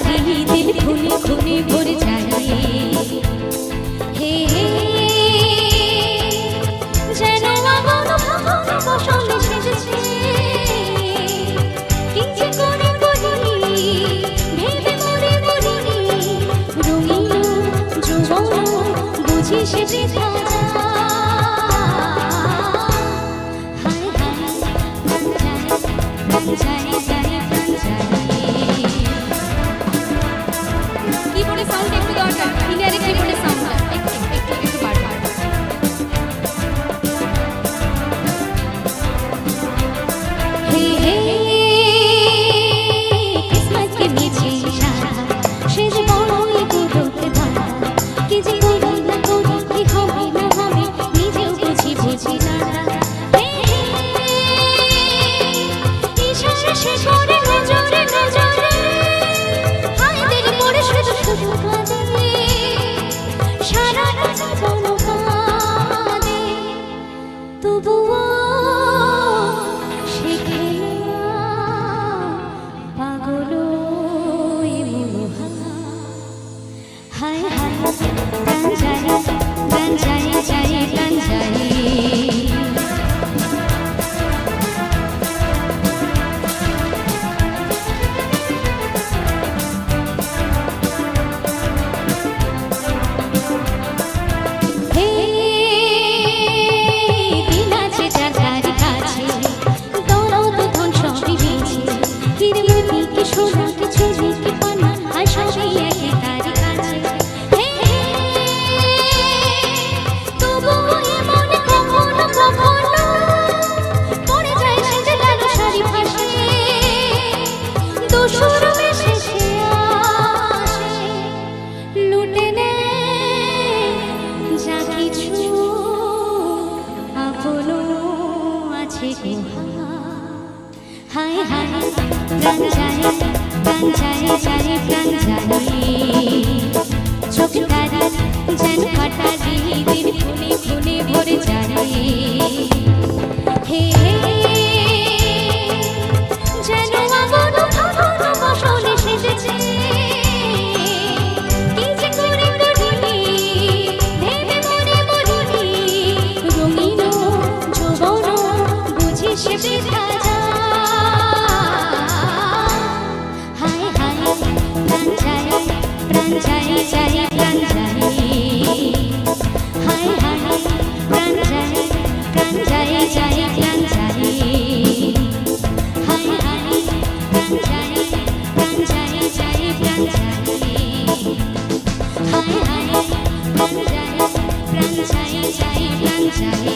কাটারি দিল খুনে খুনে ভরে যায় হে যেন আমার ভাবন বসনে সেজেছে কি যে করে করি ভেবে মরে মরি রঙিন যৌবন বুঝি সে বৃথা হায় হায় প্রাণ যায় কিবোর্ডে সাউন্ড একটু দরকার ক্লিয়ারে কিবোর্ডে সাউন্ডটা একটু বাড়াও হে হে কিসমত के नीचे इशारा সে যে বড়ই গুরুত্ব ধরা কি যে করি না করি কি হবে না হবে নিজেও বুঝি না হে ইশারা সে করে নজরে নজরে হায় দিল পড়ে শুধু শুধু কাঁদে সারা রাত কোনো কাঁদে তবুও সে পাগল হায় হায় প্রাণ যায় প্রাণ যায় যায় প্রাণ যায় হায় হায় প্রাণ যায় প্রাণ যায় যায় প্রাণ যায় চোখ তারা যেন কাটারি দিল খুনে খুনে ভরে যায় হে যেন আমার ভাবন বসনে সেজেছে কি যে করে করি ভেবে মরে মরি রঙিন যৌবন বুঝি সে বৃথা প্রাণ যায় যায় প্রাণ যায় হায় হায় প্রাণ যায় প্রাণ যায় যায় প্রাণ যায় হায় হায় প্রাণ যায় প্রাণ যায় যায় প্রাণ যায় হায় হায় প্রাণ যায় প্রাণ যায় যায় প্রাণ যায়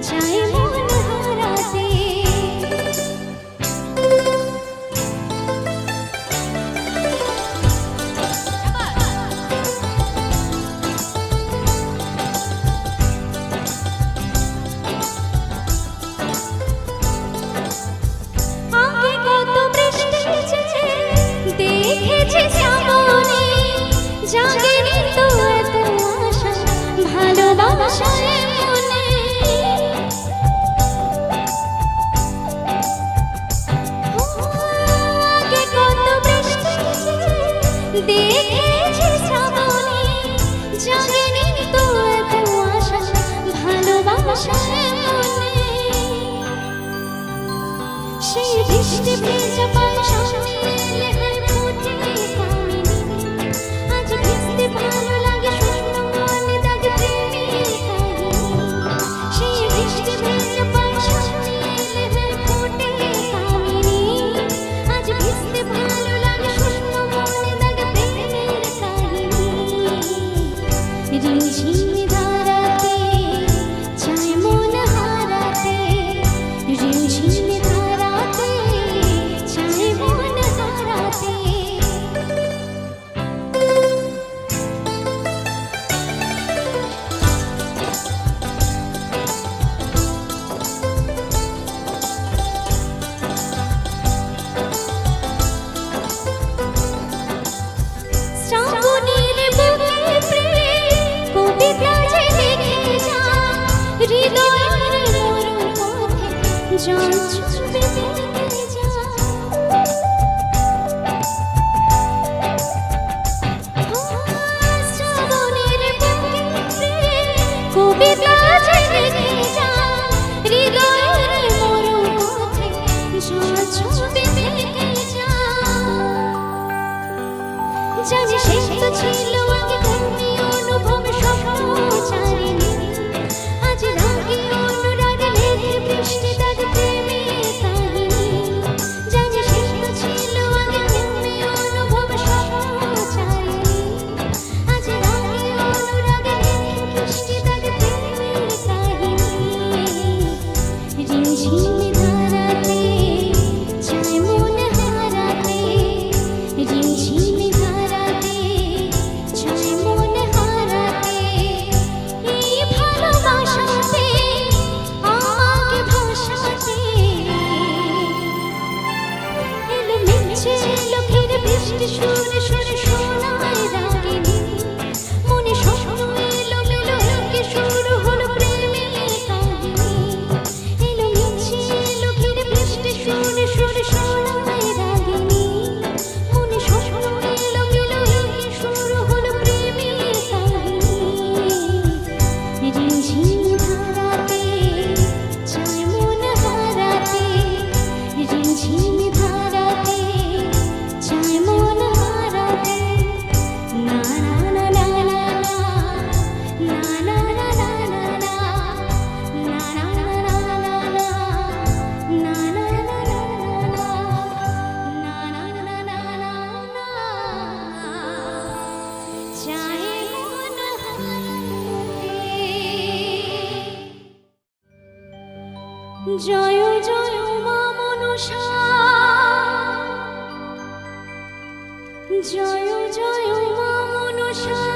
চাই বৃষ্টি ভেজা পায়ে সামনে এলে হয় ফোটে কামিনী আজ ভিজতে ভালো লাগে শুকনো মনে দাগে প্রেমের কাহিনী সেই বৃষ্টি ভেজা পায়ে সামনে এলে হয় ফোটে কামিনী আজ ভিজতে ভালো লাগে শুকনো মনে দাগে প্রেমের কাহিনী রিঝিম ধারাতে চায় মন হারাতে রিঝিম ধারাতে চায় মন হারাতে শ্রাবণের বুকে প্রেম কবিতা যে লিখে যা হৃদয়ের মরণ পথে জল ছুঁবে দেখে যা শ্রাবণের বুকে প্রেম কবিতা যে লিখে যা হৃদয়ের মরণ পথে জল ছুঁবে দেখে যা জানি শেষ তো ছিল আগে তুমি অনুভব স্বপ্ন চারিনি আজ রাগে অনুরাগে লেগে বৃষ্টি দাগ প্রেমের কাহিনী জানি শেষ তো ছিল আগে তুমি অনুভব স্বপ্ন চারিনি আজ রাগে অনুরাগে লেগে বৃষ্টি দাগ প্রেমের কাহিনী রিঝিম ধারাতে চায় মন হারাতে রিঝিম ধারাতে চায় মন হারাতে এই ভালোবাসাতে আমাকে ভাসাতে এলো মিছে এলো ফিরে বৃষ্টি সুরে সুরে শোনায় রাগিনী মনে স্বপ্ন এলো মেলো একে শুরু হলো প্রেমের কাহিনী এলো মিছে এলো ফিরে বৃষ্টি সুরে সুরে শোনায় রাগিনী মনে স্বপ্ন এলো মেলো একে শুরু হলো প্রেমের কাহিনী রিঝিম ধারাতে চায় মন হারাতে রিঝিম ধারাতে চায় মন হারাতে না না না না না না না না না না না না না চায় মন হারাতে জয় জয় মা মনসা জয় জয় মা মনসা